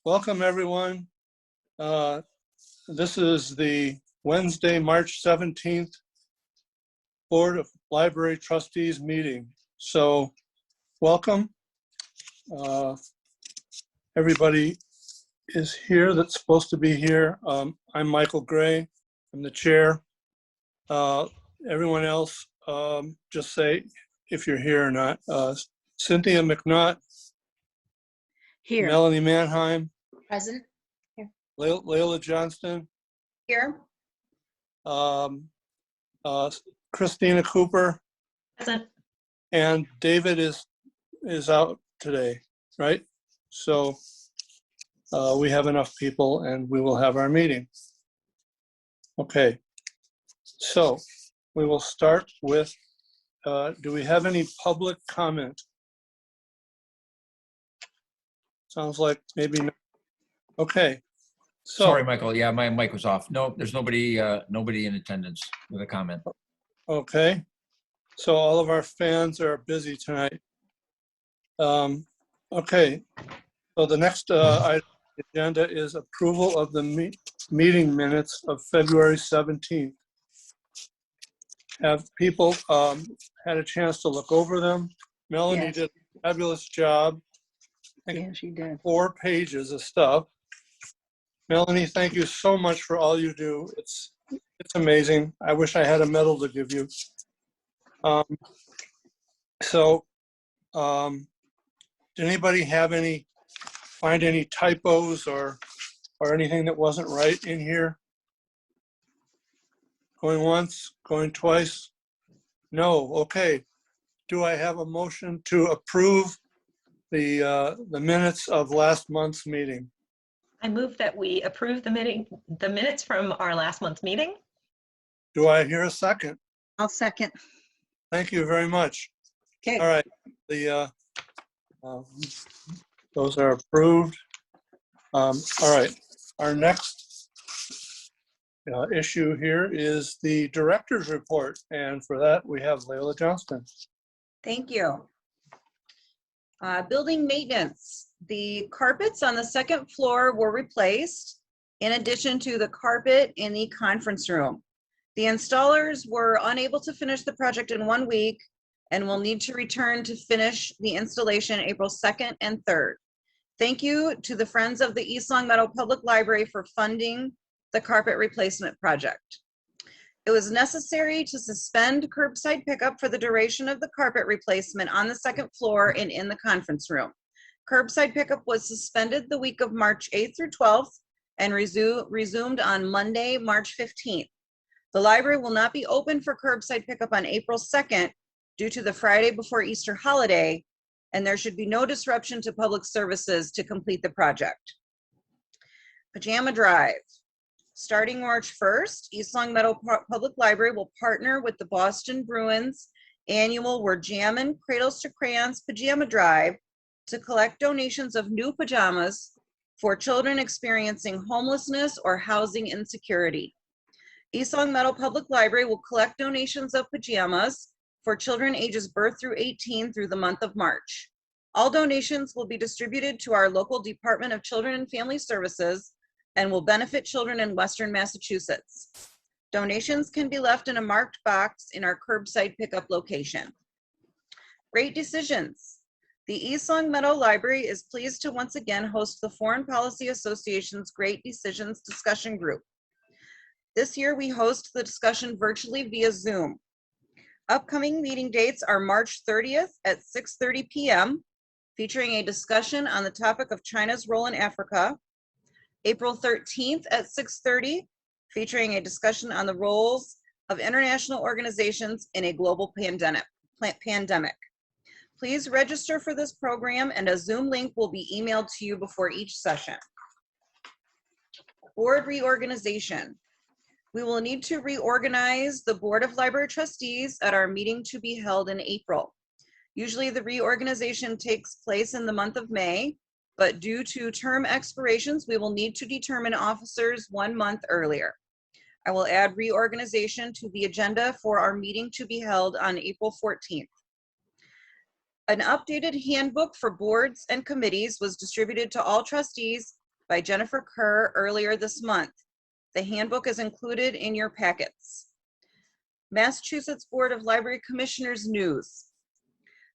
Welcome, everyone. This is the Wednesday, March 17th Board of Library Trustees meeting. So welcome. Everybody is here that's supposed to be here. I'm Michael Gray. I'm the chair. Everyone else, just say if you're here or not. Cynthia McNaught. Here. Melanie Manheim. Present. Here. Layla Johnston. Here. Christina Cooper. Present. And David is out today, right? So we have enough people and we will have our meeting. Okay, so we will start with, do we have any public comment? Sounds like maybe not. Okay. So, Sorry, Michael. Yeah, my mic was off. No, there's nobody in attendance with a comment. okay. So all of our fans are busy tonight. Okay. So the next item on the agenda is approval of the meeting minutes of February 17th. Have people had a chance to look over them? Melanie Yes. did a fabulous job. Yeah, she did. 4 pages of stuff. Melanie, thank you so much for all you do. It's amazing. I wish I had a medal to give you. Did anybody find any typos or anything that wasn't right in here? Going once, going twice? No, okay. Do I have a motion to approve the minutes of last month's meeting? I move that we approve the minutes from our last month's meeting. Do I hear a second? I'll second. Thank you very much. Okay. All right, those are approved. All right, our next issue here is the director's report, and for that we have Layla Johnston. Thank you. Building maintenance. The carpets on the second floor were replaced in addition to the carpet in the conference room. The installers were unable to finish the project in 1 week and will need to return to finish the installation April 2nd and 3rd. Thank you to the Friends of the East Long Meadow Public Library for funding the carpet replacement project. It was necessary to suspend curbside pickup for the duration of the carpet replacement on the second floor and in the conference room. Curbside pickup was suspended the week of March 8th through 12th and resumed on Monday, March 15th. The library will not be open for curbside pickup on April 2nd due to the Friday before Easter holiday, and there should be no disruption to public services to complete the project. Pajama Drive. Starting March 1st, East Long Meadow Public Library will partner with the Boston Bruins annual We're Jammin' Cradles to Crayons Pajama Drive to collect donations of new pajamas for children experiencing homelessness or housing insecurity. East Long Meadow Public Library will collect donations of pajamas for children ages birth through 18 through the month of March. All donations will be distributed to our local Department of Children and Family Services and will benefit children in Western Massachusetts. Donations can be left in a marked box in our curbside pickup location. Great decisions. The East Long Meadow Library is pleased to once again host the Foreign Policy Association's Great Decisions Discussion Group. This year we host the discussion virtually via Zoom. Upcoming meeting dates are March 30th at 6:30 p.m., featuring a discussion on the topic of China's role in Africa. April 13th at 6:30, featuring a discussion on the roles of international organizations in a global pandemic. Please register for this program and a Zoom link will be emailed to you before each session. Board reorganization. We will need to reorganize the Board of Library Trustees at our meeting to be held in April. Usually the reorganization takes place in the month of May, but due to term expirations, we will need to determine officers 1 month earlier. I will add reorganization to the agenda for our meeting to be held on April 14th. An updated handbook for boards and committees was distributed to all trustees by Jennifer Kerr earlier this month. The handbook is included in your packets. Massachusetts Board of Library Commissioners news.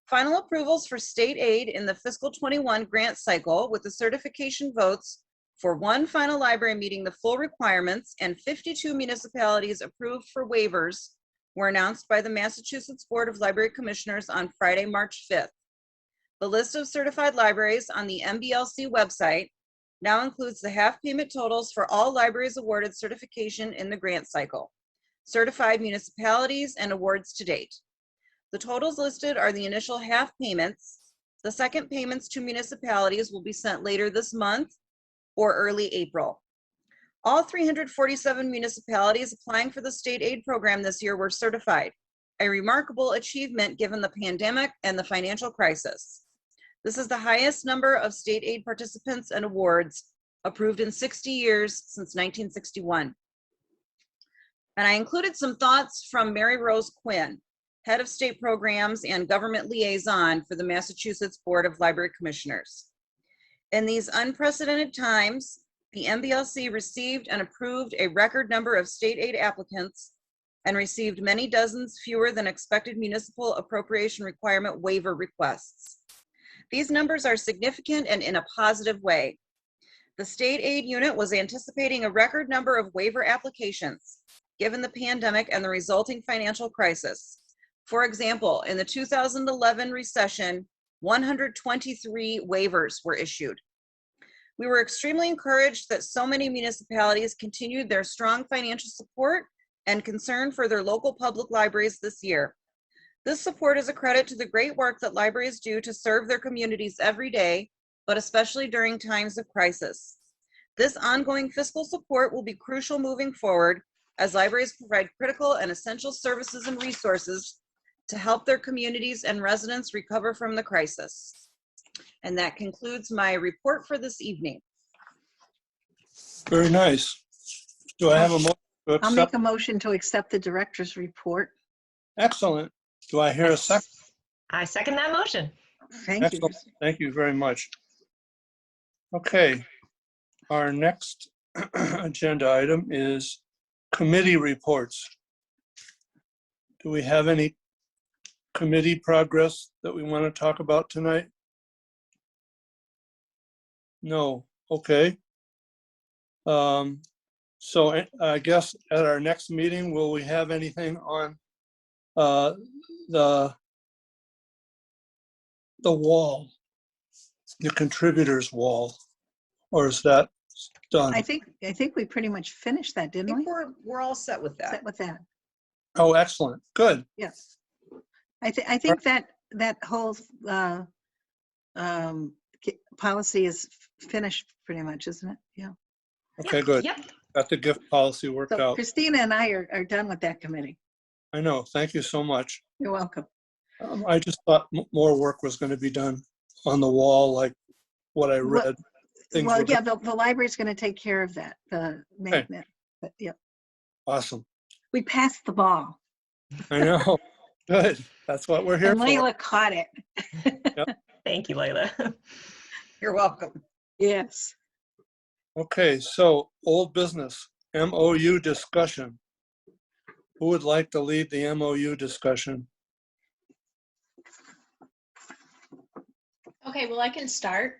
Final approvals for state aid in the fiscal 21 grant cycle with the certification votes for one final library meeting the full requirements and 52 municipalities approved for waivers were announced by the Massachusetts Board of Library Commissioners on Friday, March 5th. The list of certified libraries on the MBLC website now includes the half payment totals for all libraries awarded certification in the grant cycle, certified municipalities, and awards to date. The totals listed are the initial half payments. The second payments to municipalities will be sent later this month or early April. All 347 municipalities applying for the state aid program this year were certified, a remarkable achievement given the pandemic and the financial crisis. This is the highest number of state aid participants and awards approved in 60 years since 1961. And I included some thoughts from Mary Rose Quinn, Head of State Programs and Government Liaison for the Massachusetts Board of Library Commissioners. In these unprecedented times, the MBLC received and approved a record number of state aid applicants and received many dozens fewer than expected municipal appropriation requirement waiver requests. These numbers are significant and in a positive way. The state aid unit was anticipating a record number of waiver applications, given the pandemic and the resulting financial crisis. For example, in the 2011 recession, 123 waivers were issued. We were extremely encouraged that so many municipalities continued their strong financial support and concern for their local public libraries this year. This support is a credit to the great work that libraries do to serve their communities every day, but especially during times of crisis. This ongoing fiscal support will be crucial moving forward as libraries provide critical and essential services and resources to help their communities and residents recover from the crisis. And that concludes my report for this evening. Very nice. Do I have a motion to I'll make accept? a motion to accept the director's report. Excellent. Do I hear a second? I second that motion. Thank you. Excellent. Thank you very much. Okay, our next agenda item is committee reports. Do we have any committee progress that we want to talk about tonight? No. Okay. So I guess at our next meeting, will we have anything on the wall, the contributors wall, or is that done? I think we pretty much finished that, I didn't think we? we're all set with that. Set with that. Oh, excellent. Good. Yes. I think that whole policy is finished pretty much, isn't it? Yeah. Okay, Yep, good. Yep. Got the gift policy worked So out. Christina and I are done with that committee. I know. Thank you so much. You're welcome. I just thought more work was going to be done on the wall, like what I Well- read. Things Well, were yeah, the library's going to take care of that. The magnet. But yeah, awesome. we passed the ball, I know. Good. That's what we're here and for. Layla caught it. Thank you, Layla. You're welcome. Yes. Okay, so old business, MOU discussion. Who would like to lead the MOU discussion? Okay, well, I can start.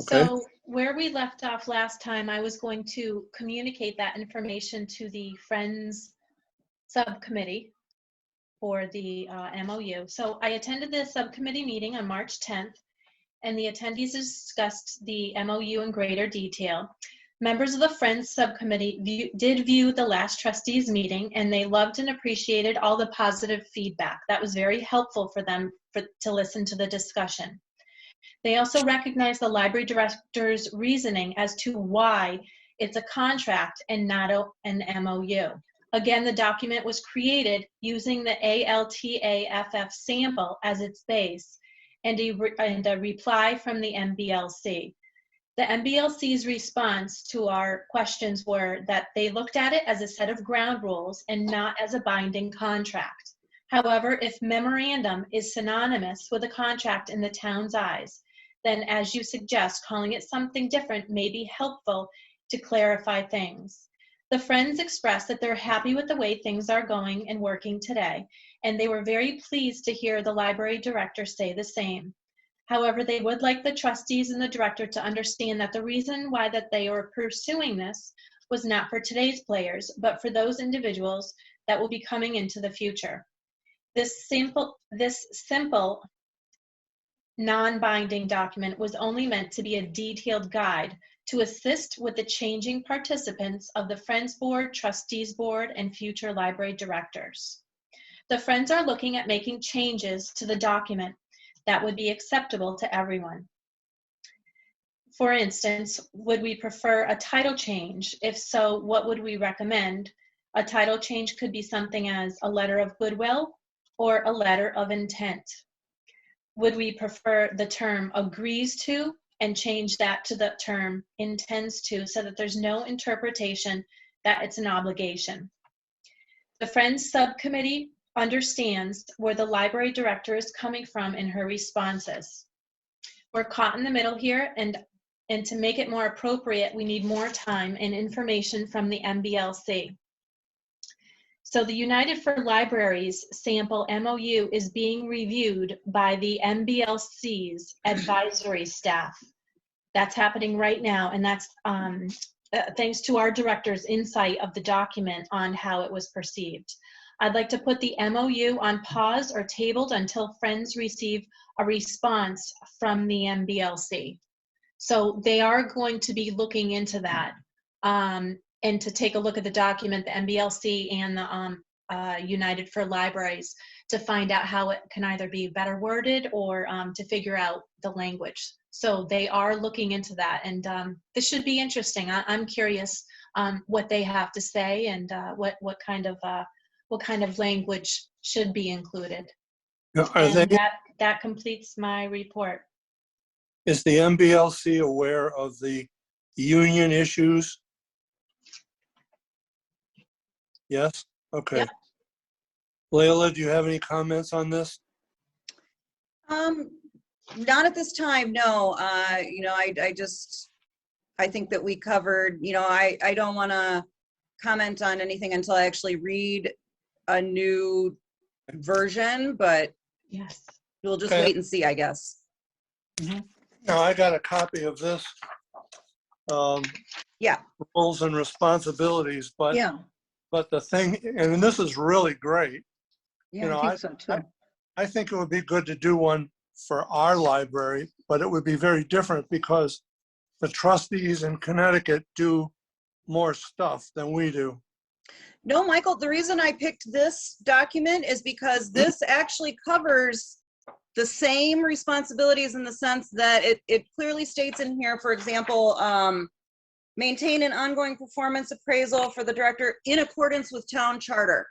Okay. So where we left off last time, I was going to communicate that information to the Friends subcommittee for the MOU. So I attended the subcommittee meeting on March 10th, and the attendees discussed the MOU in greater detail. Members of the Friends subcommittee did view the last trustees meeting, and they loved and appreciated all the positive feedback. That was very helpful for them to listen to the discussion. They also recognized the library director's reasoning as to why it's a contract and not an MOU. Again, the document was created using the ALTAFF sample as its base and a reply from the MBLC. The MBLC's response to our questions were that they looked at it as a set of ground rules and not as a binding contract. However, if memorandum is synonymous with a contract in the town's eyes, then as you suggest, calling it something different may be helpful to clarify things. The Friends expressed that they're happy with the way things are going and working today, and they were very pleased to hear the library director say the same. However, they would like the trustees and the director to understand that the reason why that they are pursuing this was not for today's players, but for those individuals that will be coming into the future. This simple non-binding document was only meant to be a detailed guide to assist with the changing participants of the Friends Board, Trustees Board, and future library directors. The Friends are looking at making changes to the document that would be acceptable to everyone. For instance, would we prefer a title change? If so, what would we recommend? A title change could be something as a letter of goodwill or a letter of intent. Would we prefer the term agrees to and change that to the term intends to, so that there's no interpretation that it's an obligation? The Friends Subcommittee understands where the library director is coming from in her responses. We're caught in the middle here, and to make it more appropriate, we need more time and information from the MBLC. So the United for Libraries sample MOU is being reviewed by the MBLC's advisory staff. That's happening right now, and that's thanks to our director's insight of the document on how it was perceived. I'd like to put the MOU on pause or tabled until Friends receive a response from the MBLC. So they are going to be looking into that and to take a look at the document, the MBLC and the United for Libraries, to find out how it can either be better worded or to figure out the language. So they are looking into that, and this should be interesting. I'm curious what they have to say and what kind of language should be included. And that completes my report. Is the MBLC aware of the union issues? Yes? Okay. Yep. Leila, do you have any comments on this? Not at this time, no. You know, I think that we covered, you know, I don't want to comment on anything until I actually read a new version, but Yes. we'll just Okay. wait and see, I guess. Now, I got a copy of this. Yeah. Roles and responsibilities, but Yeah, the thing, and this is really great. yeah, know, I think so too. I think it would be good to do one for our library, but it would be very different because the trustees in Connecticut do more stuff than we do. No, Michael, the reason I picked this document is because this actually covers the same responsibilities in the sense that it clearly states in here, for example, maintain an ongoing performance appraisal for the director in accordance with town charter.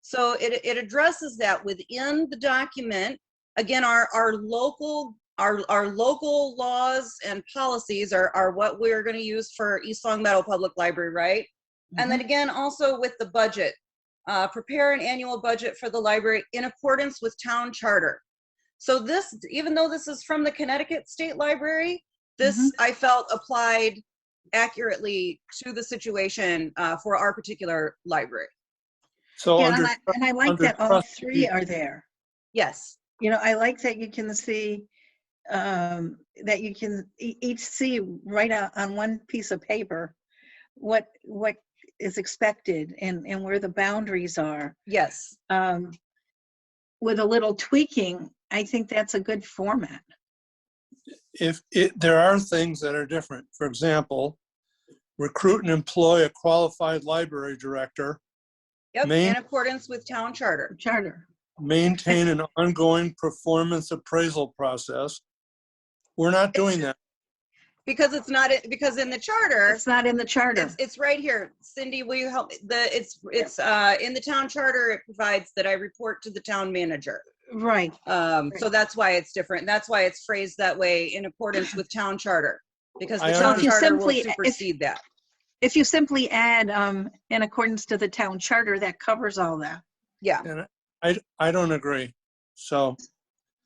So it addresses that within the document. Again, our local laws and policies are what we're going to use for East Long Meadow Public Library, right? And then again, also with the budget, prepare an annual budget for the library in accordance with town charter. So this, even though this is from the Connecticut State Library, this I felt applied accurately to the situation for our particular library. So Yeah, under, and I like under that all trustee- three are there. Yes. You know, I like that you can see, that you can each see right on one piece of paper what is expected and where the boundaries are. Yes. With a little tweaking, I think that's a good format. there are things that are different. For example, recruit and employ a qualified library director, Yep. In accordance with town charter. Charter. maintain an ongoing performance appraisal process. We're not doing that. Because it's not, because in the charter, It's not in the charter. it's right here. Cindy, will you help me? It's in the town charter, it provides that I report to the town manager. Right. So that's why it's different. That's why it's phrased that way, in accordance with town charter, because the I town understand. charter will So if you supersede that. If you simply add in accordance to the town charter, that covers all that. Yeah. And I don't agree. So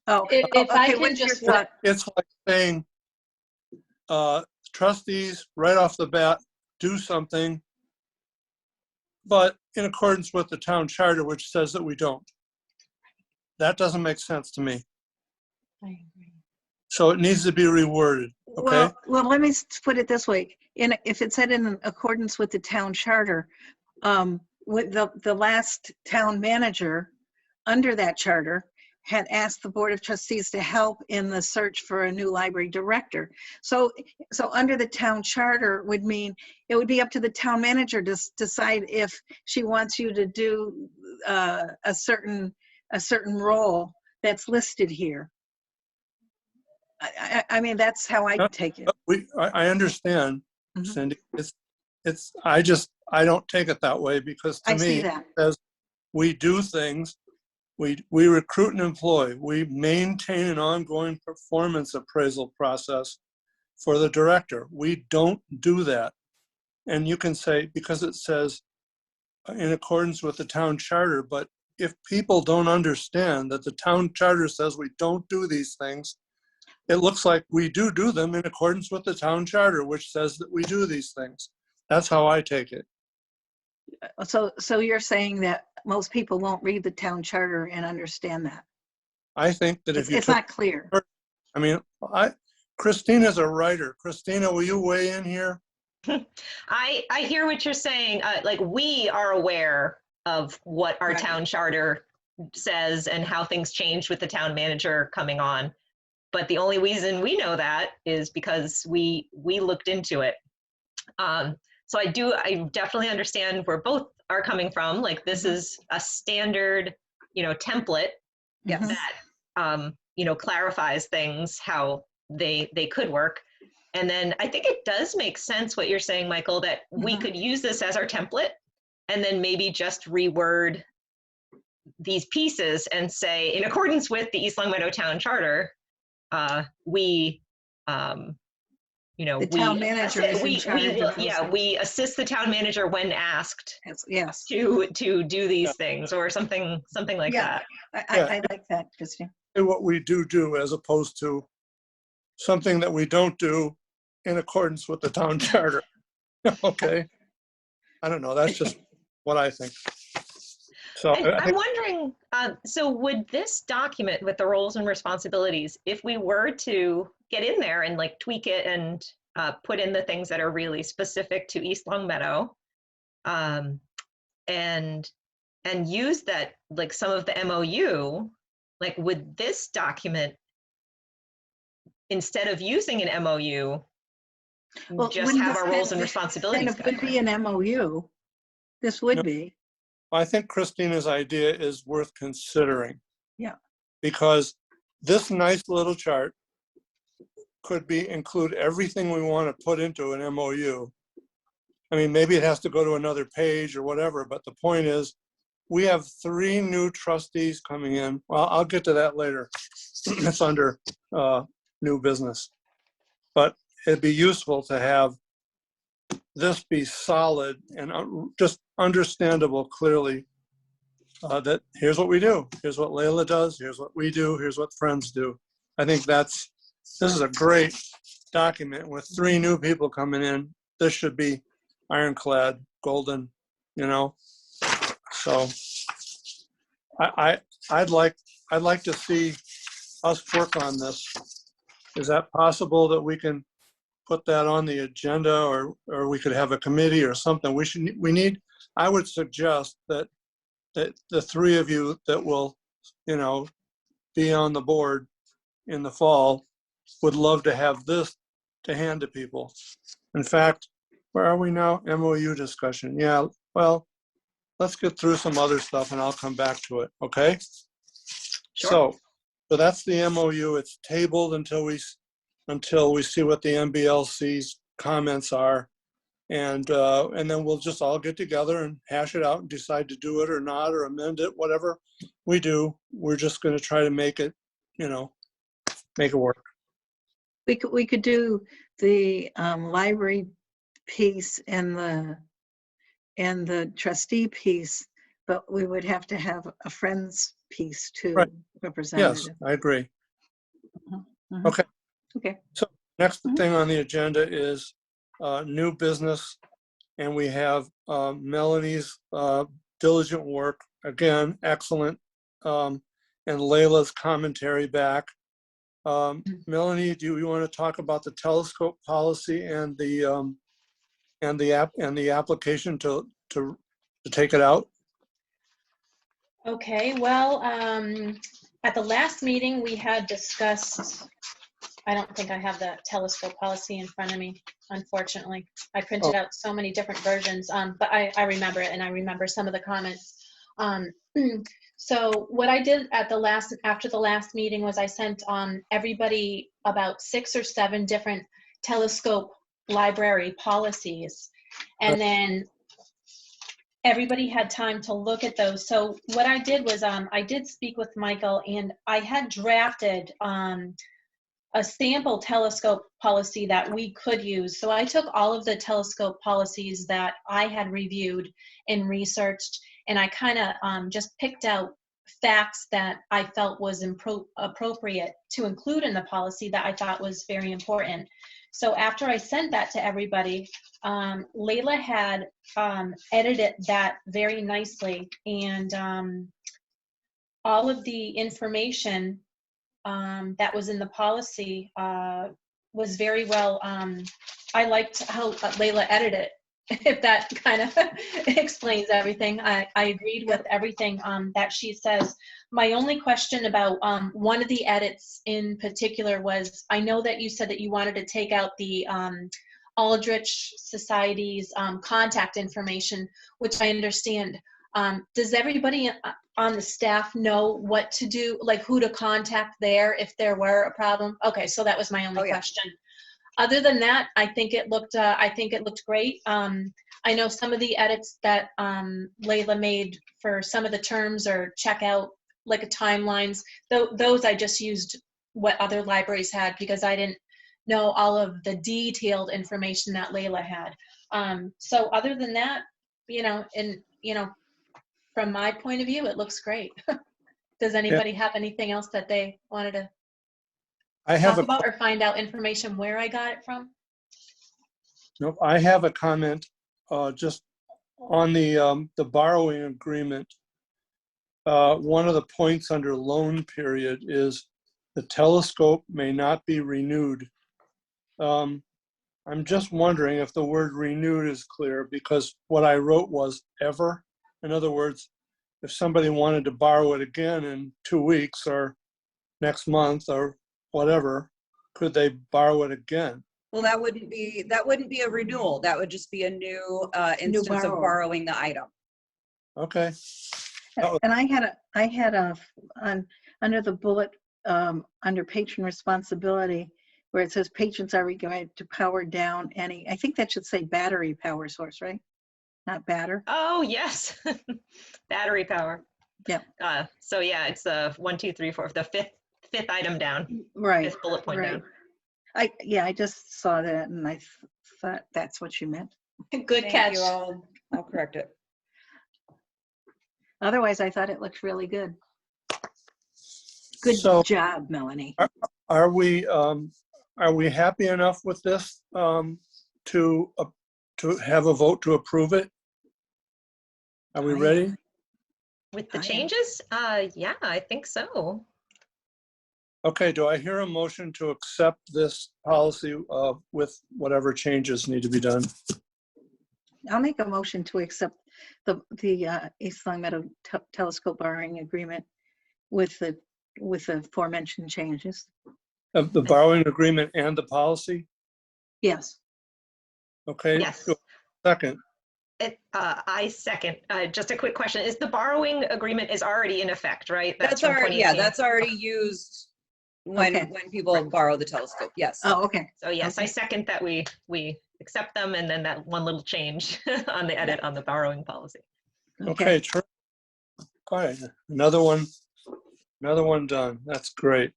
Oh, If I okay, can what's your just thought? It's like saying, trustees, right off the bat, do something, but in accordance with the town charter, which says that we don't. That doesn't make sense to me. So it needs to be reworded, okay? Well, let me put it this way. If it said in accordance with the town charter, with the last town manager under that charter had asked the Board of Trustees to help in the search for a new library director. So under the town charter would mean it would be up to the town manager to decide if she wants you to do a certain role that's listed here. I mean, that's how I take it. I understand, Mhm. Cindy. I don't take it that way because to I see me, that. it says we do things, we recruit and employ, we maintain an ongoing performance appraisal process for the director. We don't do that. And you can say, because it says in accordance with the town charter, but if people don't understand that the town charter says we don't do these things, it looks like we do them in accordance with the town charter, which says that we do these things. That's how I take it. So you're saying that most people won't read the town charter and understand that? I think that if you It's took, not clear. I mean, Christina's a writer. Christina, will you weigh in here? I hear what you're saying. Like, we are aware of what our Right. town charter says and how things changed with the town manager coming on. But the only reason we know that is because we looked into it. So I definitely understand where both are coming from. Like, this is a standard, template Mhm. that, clarifies things, how they could work. And then I think it does make sense what you're saying, Michael, that we Mhm. could use this as our template and then maybe just reword these pieces and say, in accordance with the East Long Meadow Town Charter, we, The town manager is in charge of those things. we assist the town manager when asked Yes. to do these things, or something like Yeah. that. I like that, Christine. Say what we do as opposed to something that we don't do in accordance with the town charter. Okay. I don't know. That's just what I think. So And I I'm think wondering, so would this document with the roles and responsibilities, if we were to get in there and like tweak it and put in the things that are really specific to East Long Meadow, and use that, like some of the MOU, like would this document, instead of using an MOU, Well, just wouldn't have this our roles and kind responsibilities of would be guideline? an MOU. This would No. be. I think Christina's idea is worth considering. Yeah. Because this nice little chart could include everything we want to put into an MOU. I mean, maybe it has to go to another page or whatever, but the point is, we have 3 new trustees coming in. Well, I'll get to that later. It's under new business. But it'd be useful to have this be solid and just understandable clearly, that here's what we do, here's what Layla does, here's what we do, here's what friends do. I think this is a great document with 3 new people coming in. This should be ironclad, golden, So I'd like to see us work on this. Is that possible that we can put that on the agenda, or we could have a committee or something? I would suggest that the 3 of you that will, be on the board in the fall would love to have this to hand to people. In fact, where are we now? MOU discussion. Yeah, well, let's get through some other stuff and I'll come back to it, okay? Sure. So that's the MOU. It's tabled until we see what the MBLC's comments are. And then we'll just all get together and hash it out and decide to do it or not, or amend it, whatever we do. We're just going to try to make it, make it work. We could do the library piece and the trustee piece, but we would have to have a friends piece too, Right. representative. Yes, I agree. Mhm. Okay. Okay. Next Mhm. thing on the agenda is new business. And we have Melanie's diligent work, again, excellent, and Layla's commentary back. Melanie, do you want to talk about the telescope policy and the application to take it out? Okay, well, at the last meeting, we had discussed, I don't think I have the telescope policy in front of me, unfortunately. I printed Oh. out so many different versions, but I remember it, and I remember some of the comments. So what I did at after the last meeting was I sent everybody about 6 or 7 different telescope library policies. And then everybody had time to look at those. So what I did was I did speak with Michael, and I had drafted a sample telescope policy that we could use. So I took all of the telescope policies that I had reviewed and researched, and I kind of just picked out facts that I felt was appropriate to include in the policy that I thought was very important. So after I sent that to everybody, Layla had edited that very nicely, and all of the information that was in the policy was very well. I liked how Layla edited it. If that kind of explains everything, I agreed with everything that she says. My only question about one of the edits in particular was, I know that you said that you wanted to take out the Aldrich Society's contact information, which I understand. Does everybody on the staff know what to do, like who to contact there if there were a problem? Okay, so that was my only question. Other than that, I think it looked great. I know some of the edits that Layla made for some of the terms or checkout, like a timelines, those I just used what other libraries had because I didn't know all of the detailed information that Layla had. So other than that, from my point of view, it looks great. Does anybody have anything else that they wanted to I have talk about or find out information where I got it from? Nope, I have a comment just on the borrowing agreement. One of the points under loan period is the telescope may not be renewed. I'm just wondering if the word renewed is clear, because what I wrote was ever. In other words, if somebody wanted to borrow it again in 2 weeks or next month or whatever, could they borrow it again? Well, that wouldn't be a renewal. That would just be a new instance of borrower. borrowing the item. Okay. And I had under the bullet, under patron responsibility, where it says patrons are required to power down any, I think that should say battery power source, right? Not batter. Oh, yes. Battery power. Yeah. So yeah, it's 1, 2, 3, 4, the fifth item down, Right. 5th bullet point Right. down. I just saw that and I thought that's what you meant. Good Thank catch. you. I'll correct it. Otherwise, I thought it looked really good. Good So job, Melanie. are we happy enough with this to have a vote to approve it? Are we ready? With the I am. changes? Yeah, I think so. Okay, do I hear a motion to accept this policy with whatever changes need to be done? I'll make a motion to accept the East Long Meadow telescope borrowing agreement with the aforementioned changes. The borrowing agreement and the policy? Yes. Okay. Yes. Second. I second. Just a quick question. Is the borrowing agreement is already in effect, right? That's from already, 2018? that's already used when Okay. people borrow the telescope. Yes. Oh, okay. So yes, I Okay. second that we accept them, and then that one little change on the edit on the borrowing policy. Okay, true. All right, another one done. That's great.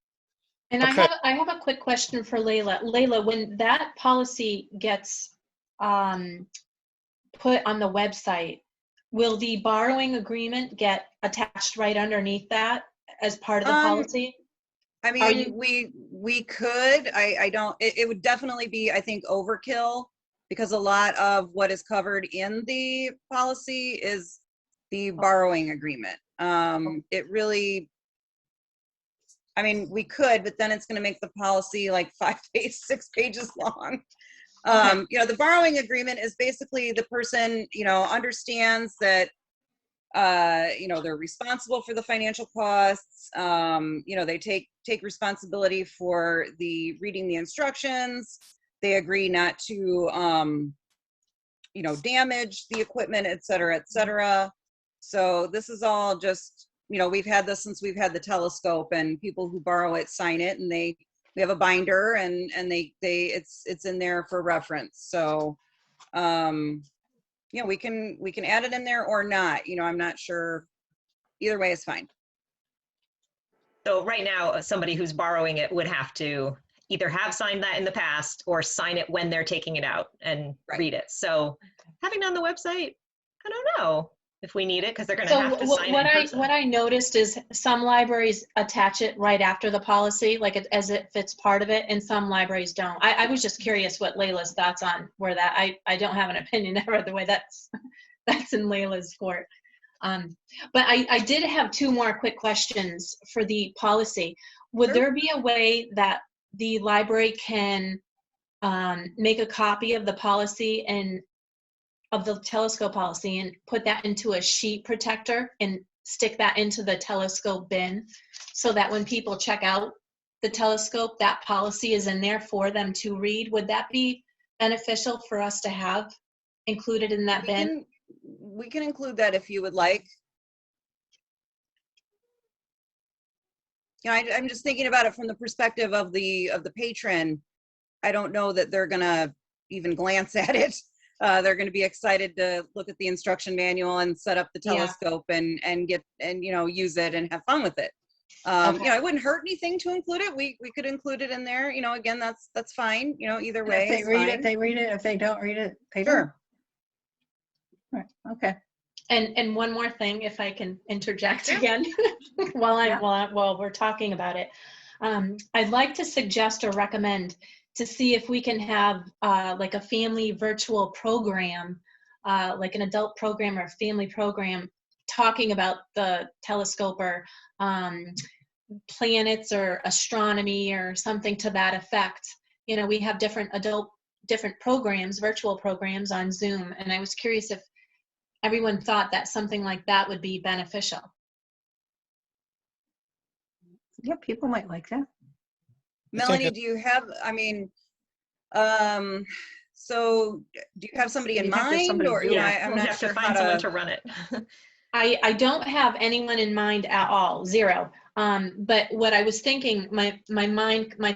And Okay. I have a quick question for Layla. Layla, when that policy gets put on the website, will the borrowing agreement get attached right underneath that as part of the policy? I Are mean, you- We could, I don't, it would definitely be, I think, overkill, because a lot of what is covered in the policy is the borrowing agreement. It really, I mean, we could, but then it's gonna make the policy like 6 pages long. Okay. You know, the borrowing agreement is basically the person, you know, understands that, you know, they're responsible for the financial costs. You know, they take responsibility for the reading the instructions. They agree not to, you know, damage the equipment, et cetera, et cetera. So this is all just, you know, we've had this since we've had the telescope, and people who borrow it sign it, and we have a binder, and it's in there for reference. So, yeah, we can add it in there or not. You know, I'm not sure. Either way is fine. So right now, somebody who's borrowing it would have to either have signed that in the past or sign it when they're taking it out and Right. read it. So having it on the website, I don't know if we need it, because they're going to So have to what sign it in person. what I noticed is some libraries attach it right after the policy, like as if it's part of it, and some libraries don't. I was just curious what Layla's thoughts on where that, I don't have an opinion ever the way that's in Layla's court. But I did have 2 more quick questions for the policy. Would Sure. there be a way that the library can make a copy of the policy and of the telescope policy and put that into a sheet protector and stick that into the telescope bin, so that when people check out the telescope, that policy is in there for them to read? Would that be beneficial for us to have included in that bin? We can include that if you would like. You know, I'm just thinking about it from the perspective of the patron. I don't know that they're gonna even glance at it. They're going to be excited to look at the instruction manual and set up the Yeah. telescope and you know, use it and have fun with it. Okay. You know, it wouldn't hurt anything to include it. We could include it in there. You know, again, that's fine. You know, either And way if they is read fine. it, they read it. If they don't read it, they don't. Sure. Right, okay. And one more thing, if I can interject Yeah. again, while Yeah. while we're talking about it, I'd like to suggest or recommend to see if we can have like a family virtual program, like an adult program or a family program, talking about the telescope or planets or astronomy or something to that effect. You know, we have different programs, virtual programs on Zoom, and I was curious if everyone thought that something like that would be beneficial. Yeah, people might like that. Melanie, do you have? I mean, so do you have somebody in You'd have to have mind, somebody or do you know, it. I'm We'll not have sure to how find someone to. to run it. I don't have anyone in mind at all, 0. But what I was thinking, my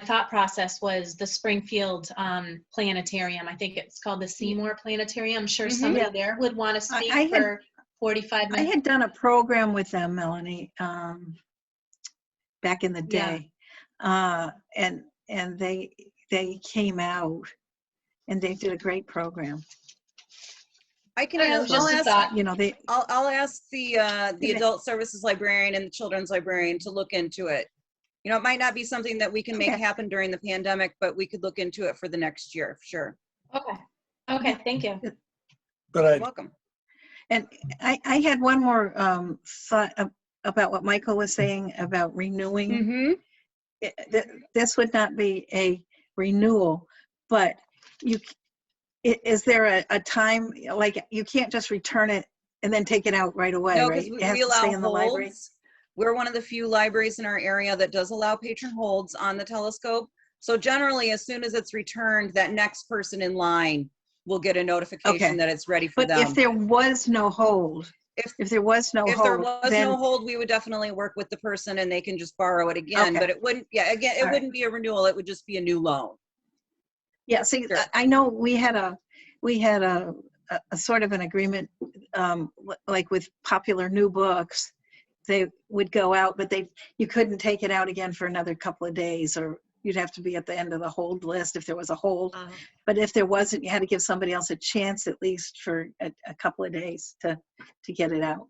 thought process was the Springfield Planetarium. I think it's called the Seymour Planetarium. I'm sure Mhm. somebody Yeah. there would want to speak I had- for 45 I minutes. had done a program with them, Melanie, back in the Yeah. day. And they came out and they did a great program. I can I don't know, ask. just a thought. You know, I'll ask the Yeah. adult services librarian and the children's librarian to look into it. You know, it might not be something that we can make Okay. happen during the pandemic, but we could look into it for the next year, for sure. Okay, thank you. Good You're idea. welcome. And I had one more thought about what Michael was saying about renewing. Mm-hmm. This would not be a renewal, but is there a time, like you can't just return it and then take it out right away, No, right? because It has we to stay allow in the library. holds. We're one of the few libraries in our area that does allow patron holds on the telescope. So generally, as soon as it's returned, that next person in line will get a notification Okay. that it's ready for But them. if there was no hold, if there was no If there hold, was then no hold, we would definitely work with the person and they can just borrow it again. Okay. But it wouldn't, yeah, again, it All right. wouldn't be a renewal. It would just be a new loan. yeah. See, Sure. I know we had a sort of an agreement, like with popular new books, they would go out, but you couldn't take it out again for another couple of days, or you'd have to be at the end of the hold list if there was a hold. But if there wasn't, you had to give somebody else a chance at least for a couple of days to get it out.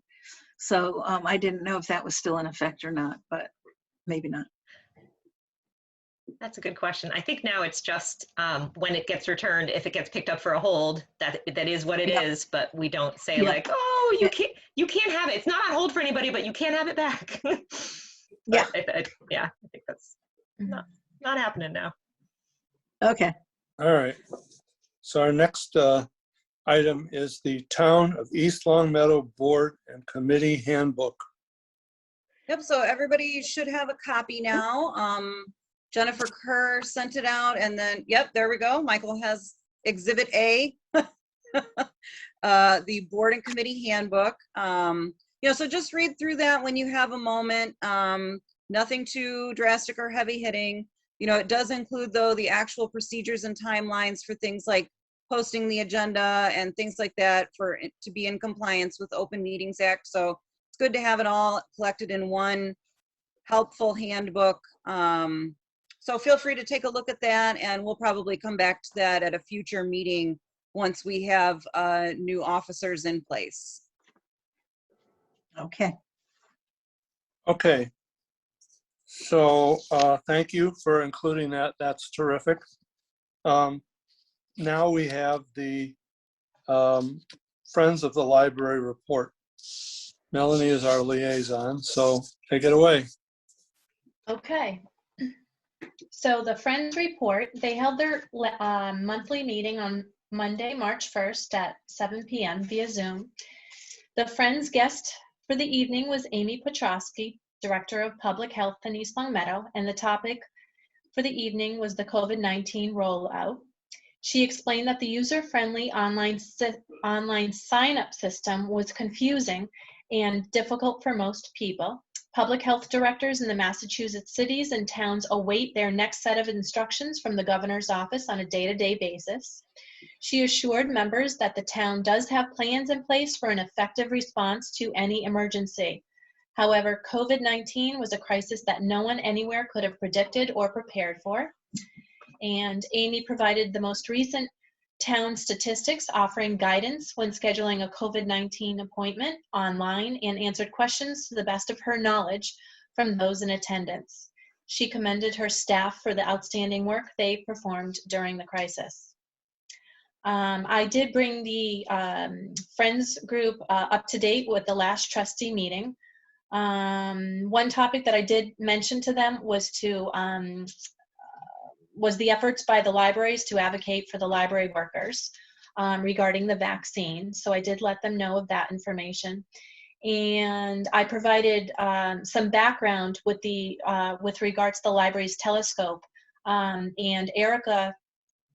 So I didn't know if that was still in effect or not, but maybe not. That's a good question. I think now it's just when it gets returned, if it gets picked up for a hold, that is what it Yep. is. But we don't say Yep. like, oh, Yep. you can't have it. It's not on hold for anybody, but you can't have it back. Yeah. Yeah, I think that's not happening now. Okay. All right. So our next item is the Town of East Long Meadow Board and Committee Handbook. Yep, so everybody should have a copy now. Jennifer Kerr sent it out, and then, yep, there we go. Michael has Exhibit A, the Board and Committee Handbook. So just read through that when you have a moment. Nothing too drastic or heavy hitting. It does include, though, the actual procedures and timelines for things like posting the agenda and things like that for it to be in compliance with Open Meetings Act. So it's good to have it all collected in one helpful handbook. So feel free to take a look at that, and we'll probably come back to that at a future meeting once we have new officers in place. Okay. Okay. So thank you for including that. That's terrific. Now we have the Friends of the Library report. Melanie is our liaison, so take it away. Okay. So the Friends report, they held their monthly meeting on Monday, March 1st at 7 p.m. via Zoom. The Friends guest for the evening was Amy Petrosky, Director of Public Health in East Long Meadow, and the topic for the evening was the COVID-19 rollout. She explained that the user-friendly online sign-up system was confusing and difficult for most people. Public health directors in the Massachusetts cities and towns await their next set of instructions from the governor's office on a day-to-day basis. She assured members that the town does have plans in place for an effective response to any emergency. However, COVID-19 was a crisis that no one anywhere could have predicted or prepared for. And Amy provided the most recent town statistics offering guidance when scheduling a COVID-19 appointment online and answered questions to the best of her knowledge from those in attendance. She commended her staff for the outstanding work they performed during the crisis. I did bring the Friends group up to date with the last trustee meeting. One topic that I did mention to them was the efforts by the libraries to advocate for the library workers regarding the vaccine. So I did let them know of that information. And I provided some background with regards to the library's telescope. And Erica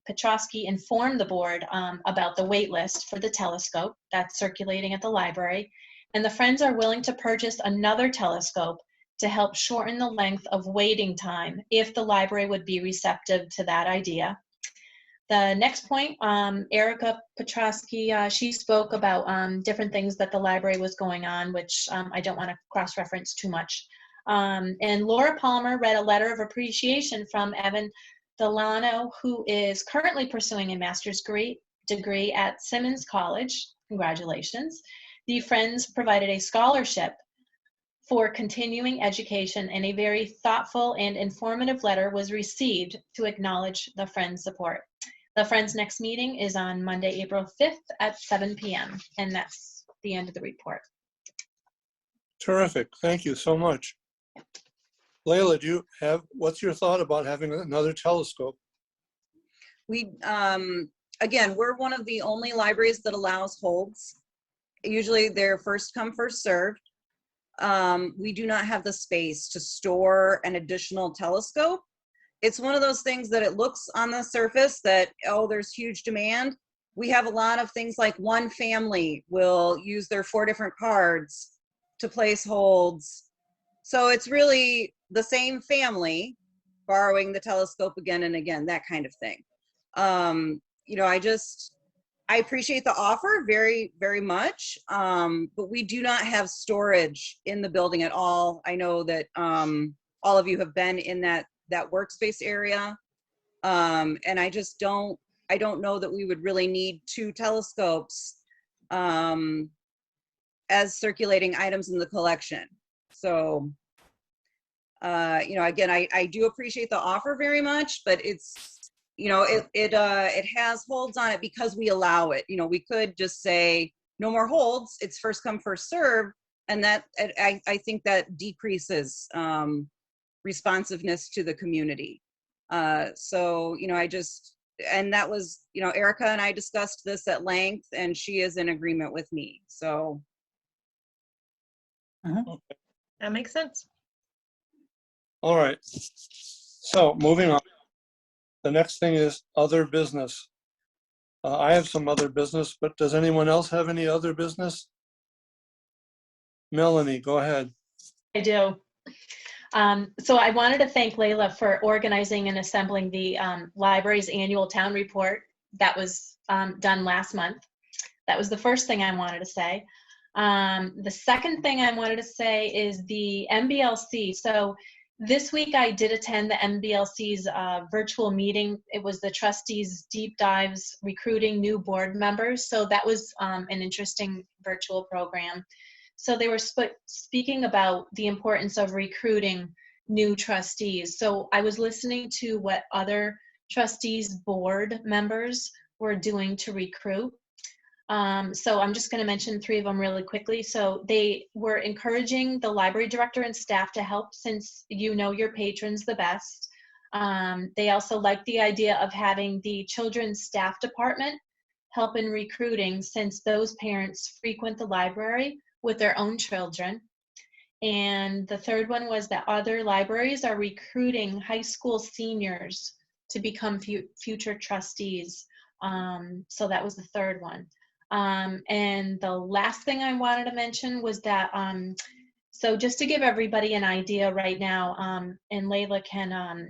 Petrosky informed the board about the wait list for the telescope that's circulating at the library. And the Friends are willing to purchase another telescope to help shorten the length of waiting time if the library would be receptive to that idea. The next point, Erica Petrosky, she spoke about different things that the library was going on, which I don't want to cross-reference too much. And Laura Palmer read a letter of appreciation from Evan Delano, who is currently pursuing a master's degree at Simmons College. Congratulations. The Friends provided a scholarship for continuing education, and a very thoughtful and informative letter was received to acknowledge the Friends' support. The Friends' next meeting is on Monday, April 5th at 7 p.m. And that's the end of the report. Terrific. Thank you so much. Layla, what's your thought about having another telescope? We, again, we're one of the only libraries that allows holds. Usually they're first come, first served. We do not have the space to store an additional telescope. It's one of those things that it looks on the surface that, oh, there's huge demand. We have a lot of things like one family will use their 4 different cards to place holds. So it's really the same family borrowing the telescope again and again, that kind of thing. I appreciate the offer very, very much, but we do not have storage in the building at all. I know that all of you have been in that workspace area, and I don't know that we would really need 2 telescopes as circulating items in the collection. So You know, again, I do appreciate the offer very much, but it's, you know, it has holds on it because we allow it. You know, we could just say no more holds. It's first come, first serve, and that I think that decreases responsiveness to the community. So, you know, and that was, you know, Erica and I discussed this at length, and she is in agreement with me. So. That makes sense. All right. So moving on. The next thing is other business. I have some other business, but does anyone else have any other business? Melanie, go ahead. I do. So I wanted to thank Layla for organizing and assembling the library's annual town report that was done last month. That was the first thing I wanted to say. The second thing I wanted to say is the MBLC. So this week I did attend the MBLC's virtual meeting. It was the Trustees Deep Dives Recruiting New Board Members. So that was an interesting virtual program. So they were speaking about the importance of recruiting new trustees. So I was listening to what other trustees board members were doing to recruit. So I'm just going to mention 3 of them really quickly. So they were encouraging the library director and staff to help, since you know your patrons the best. They also liked the idea of having the children's staff department help in recruiting, since those parents frequent the library with their own children. And the third one was that other libraries are recruiting high school seniors to become future trustees. So that was the third one. And the last thing I wanted to mention was that, so just to give everybody an idea right now, and Layla can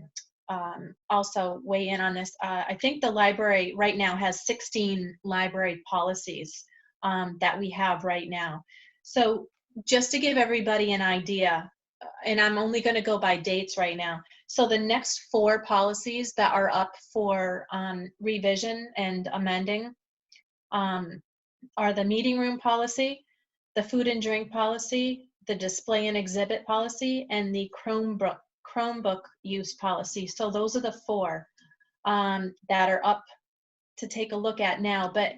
also weigh in on this, I think the library right now has 16 library policies that we have right now. So just to give everybody an idea, and I'm only going to go by dates right now. So the next 4 policies that are up for revision and amending are the meeting room policy, the food and drink policy, the display and exhibit policy, and the Chromebook use policy. So those are the 4 that are up to take a look at now. But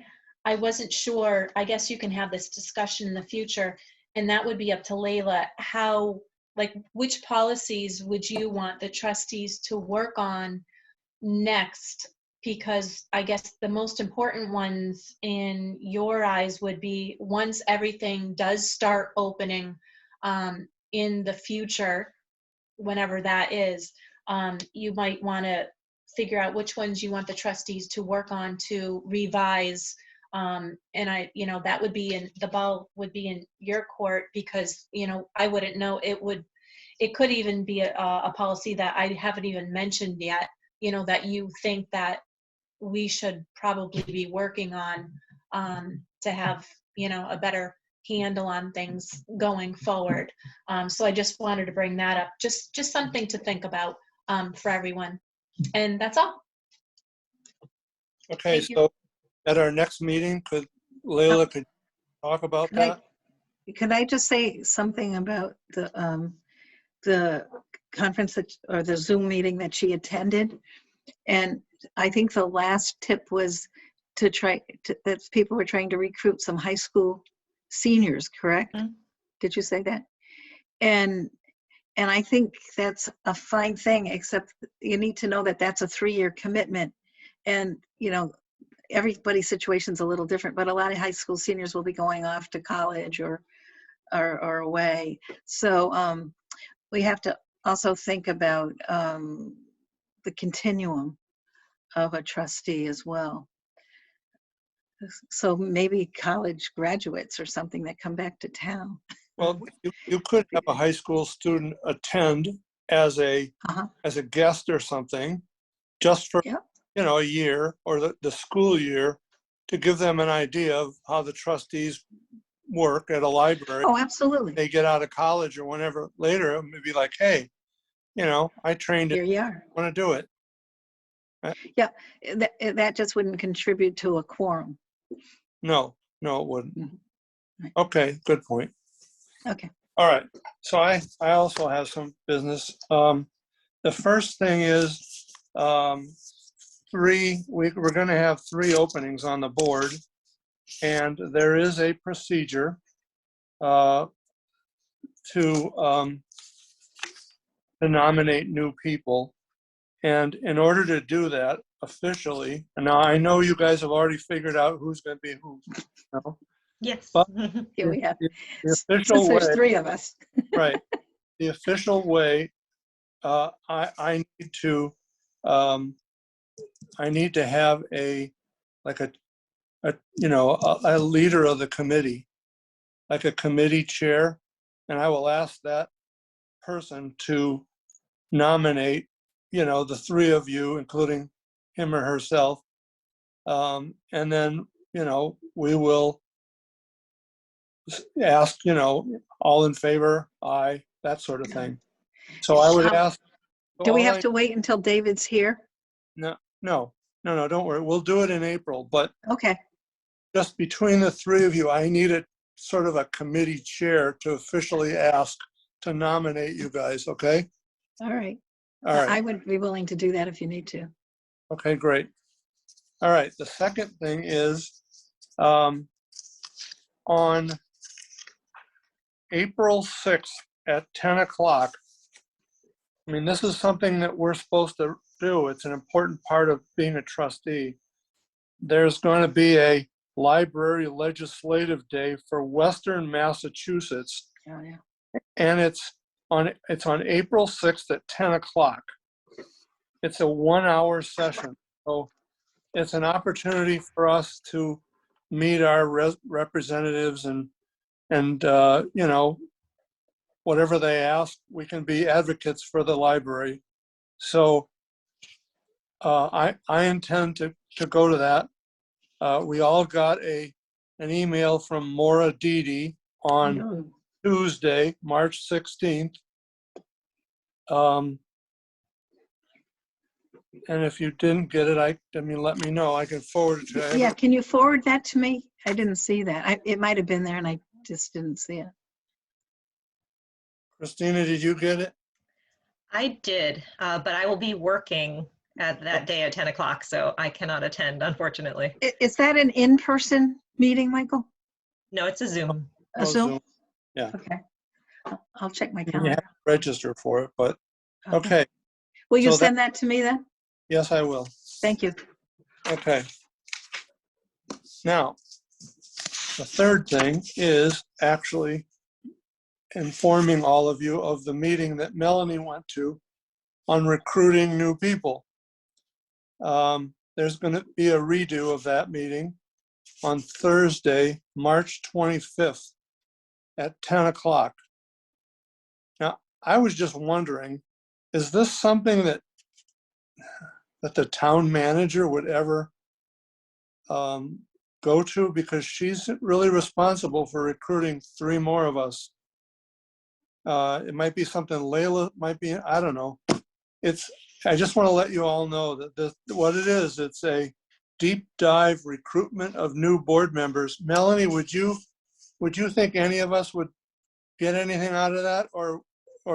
I wasn't sure, I guess you can have this discussion in the future, and that would be up to Layla, how, like, which policies would you want the trustees to work on next? Because I guess the most important ones in your eyes would be, once everything does start opening in the future, whenever that is, you might want to figure out which ones you want the trustees to work on to revise. And that would be the ball would be in your court, because, I wouldn't know. It could even be a policy that I haven't even mentioned yet, that you think that we should probably be working on to have, a better handle on things going forward. So I just wanted to bring that up, just something to think about for everyone. And that's all. Okay, Thank you. so at our next meeting, Layla could talk about that? Can I just say something about the conference or the Zoom meeting that she attended? And I think the last tip was that people were trying to recruit some high school seniors, correct? Mm-hmm. Did you say that? And I think that's a fine thing, except you need to know that that's a 3-year commitment. And, everybody's situation's a little different, but a lot of high school seniors will be going off to college or away. So we have to also think about the continuum of a trustee as well. So maybe college graduates or something that come back to town. Well, you could have a high school student attend as a guest or something, just for, Yeah. a year or the school year, to give them an idea of how the trustees work at a library. Oh, absolutely. They get out of college or whenever later, maybe like, hey, I trained it, Here you are. want to do it. Yeah, that just wouldn't contribute to a quorum. No, it wouldn't. Mhm. Right. Okay, good point. Okay. All right, so I also have some business. The first thing is, we're gonna have 3 openings on the board, and there is a procedure to nominate new people. And in order to do that officially, and now I know you guys have already figured out who's gonna be who, you know, Yes. but Here we have, the since official there's way, 3 of us. right, the official way, I need to, I need to have like a leader of the committee, like a committee chair, and I will ask that person to nominate, the 3 of you, including him or herself. And then, we will ask, all in favor, aye, that sort of thing. So I would ask. Do we all have I- to wait until David's here? No, don't worry. We'll do it in April, but Okay, just between the 3 of you, I need a sort of a committee chair to officially ask to nominate you guys, okay? all right. All I right, would be willing to do that if you need to. okay, great. All right, the second thing is, on April 6th at 10 o'clock, I mean, this is something that we're supposed to do. It's an important part of being a trustee. There's going to be a library legislative day for Western Massachusetts, Oh, yeah. and it's on April 6th at 10 o'clock. It's a 1-hour session. So it's an opportunity for us to meet our representatives and whatever they ask, we can be advocates for the library. So I intend to go to that. We all got an email from Maura Didi on No. Tuesday, March 16th. And if you didn't get it, I mean, let me know. I can forward it to Yeah, you. can you forward that to me? I didn't see that. It might have been there and I just didn't see it. Christina, did you get it? I did, but I will be working at that day at 10 o'clock, so I cannot attend, unfortunately. Is that an in-person meeting, Michael? No, it's a Zoom. A Oh, Zoom? Yeah. Okay. I'll check my You have calendar. to register for it, but okay. Will you So that- send that to me then? Yes, I will. Thank you. Okay. Now, the third thing is actually informing all of you of the meeting that Melanie went to on recruiting new people. There's going to be a redo of that meeting on Thursday, March 25th at 10 o'clock. Now, I was just wondering, is this something that the town manager would ever go to? Because she's really responsible for recruiting 3 more of us. It might be something Layla might be, I don't know. I just want to let you all know that what it is, it's a deep dive recruitment of new board members. Melanie, would you think any of us would get anything out of that? Or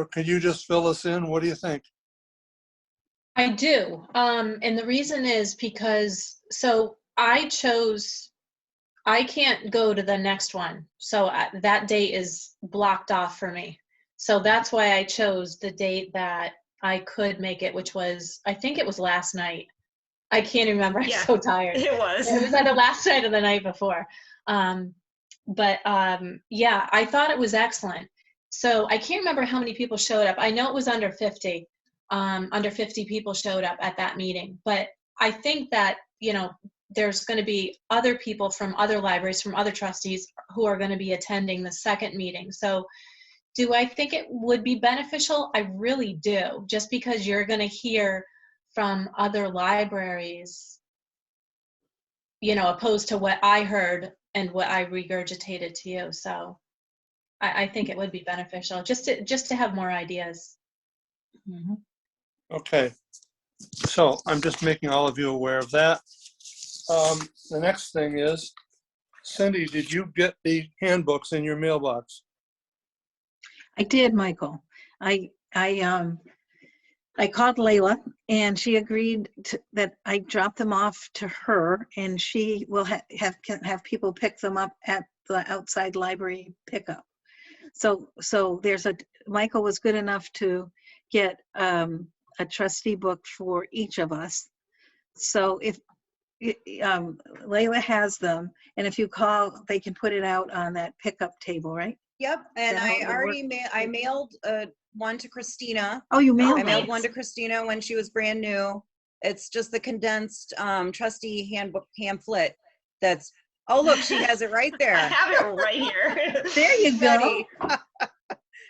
could you just fill us in? What do you think? I do. And the reason is because, so I can't go to the next one. So that date is blocked off for me. So that's why I chose the date that I could make it, which was, I think it was last night. I can't remember. I'm Yeah. so tired. It was. It was either last night or the night before. Yeah, I thought it was excellent. So I can't remember how many people showed up. I know it was under 50. Under 50 people showed up at that meeting. But I think that, there's going to be other people from other libraries, from other trustees who are going to be attending the second meeting. So do I think it would be beneficial? I really do. Just because you're going to hear from other libraries, opposed to what I heard and what I regurgitated to you. So I think it would be beneficial just to have more ideas. Mhm. Okay. So I'm just making all of you aware of that. The next thing is, Cindy, did you get the handbooks in your mailbox? I did, Michael. I called Layla and she agreed that I drop them off to her and she will have people pick them up at the outside library pickup. So Michael was good enough to get a trustee book for each of us. So if Layla has them, and if you call, they can put it out on that pickup table, right? Yep, and that how I it would already work? I mailed one to Christina. Oh, you mailed I mailed them. one to Christina when she was brand new. It's just the condensed trustee handbook pamphlet that's, oh, look, she has it right I there. have it right here. There you go. Ready.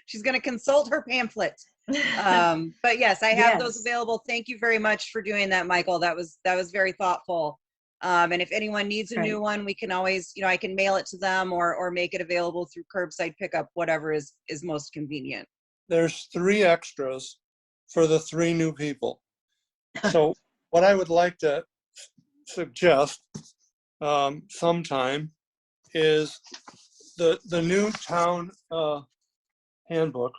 She's going to consult her pamphlet. But yes, I have those Yes. available. Thank you very much for doing that, Michael. That was very thoughtful. And if anyone needs a new one, we can always, I can mail it to them or make it available through curbside pickup, whatever is most convenient. There's 3 extras for the 3 new people. So what I would like to suggest sometime is the new town handbook.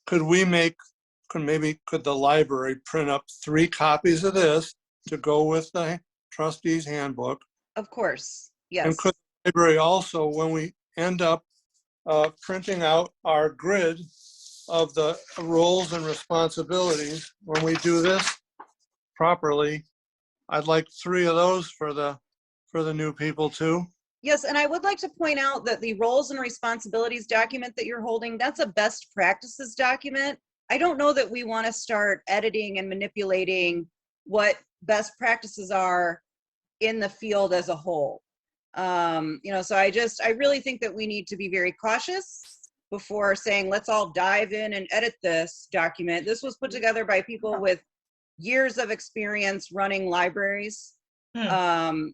Could the library print up 3 copies of this to go with the trustees handbook? Of course, And yes. could the library also, when we end up printing out our grid of the roles and responsibilities, when we do this properly, I'd like 3 of those for the new people too. Yes, and I would like to point out that the roles and responsibilities document that you're holding, that's a best practices document. I don't know that we want to start editing and manipulating what best practices are in the field as a whole. So I really think that we need to be very cautious before saying, let's all dive in and edit this document. This was put together by people with years of experience running libraries. And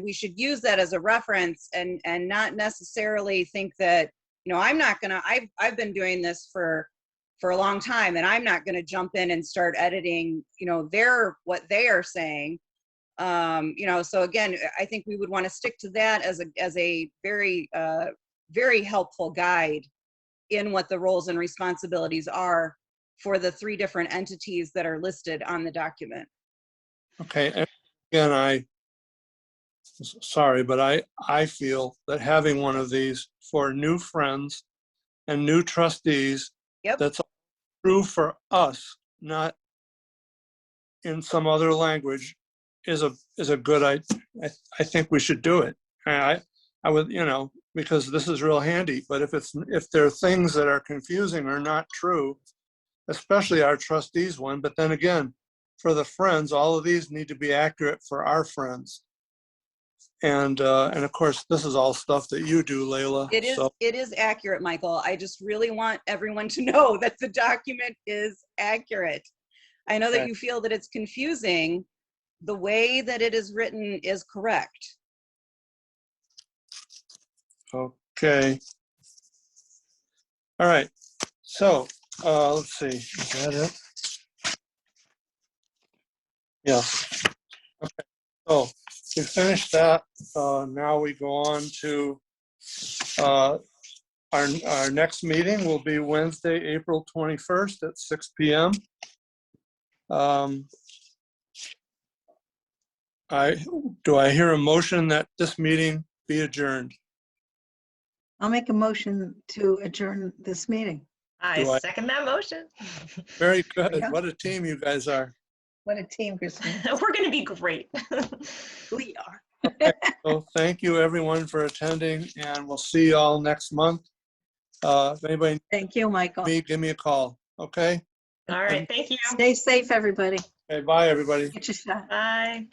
we should use that as a reference and not necessarily think that, I've been doing this for a long time and I'm not going to jump in and start editing, what they are saying. So again, I think we would want to stick to that as a very, very helpful guide in what the roles and responsibilities are for the 3 different entities that are listed on the document. Okay, and again, sorry, but I feel that having one of these for new friends and new trustees, Yep. that's true for us, not in some other language, is a good idea. I think we should do it. I would, because this is real handy, but if there are things that are confusing or not true, especially our trustees one, but then again, for the friends, all of these need to be accurate for our friends. And of course, this is all stuff that you do, Layla. It is accurate, Michael. I just really want everyone to know that the document is accurate. I know that you feel that it's confusing. The way that it is written is correct. Okay. All right. So let's see. Is that it? Yeah. Okay. So we finished that. Now we go on to our next meeting will be Wednesday, April 21st at 6 p.m. Do I hear a motion that this meeting be adjourned? I'll make a motion to adjourn this meeting. I Do I- second that motion. Very good. Yeah. What a team you guys are. What a team, Christine. We're going to be great. We are. So thank you everyone for attending and we'll see you all next month. If anybody Thank you, Michael. needs me, give me a call. Okay. All right. Thank you. Stay safe, everybody. Okay. Bye, everybody. Get your shot. Bye.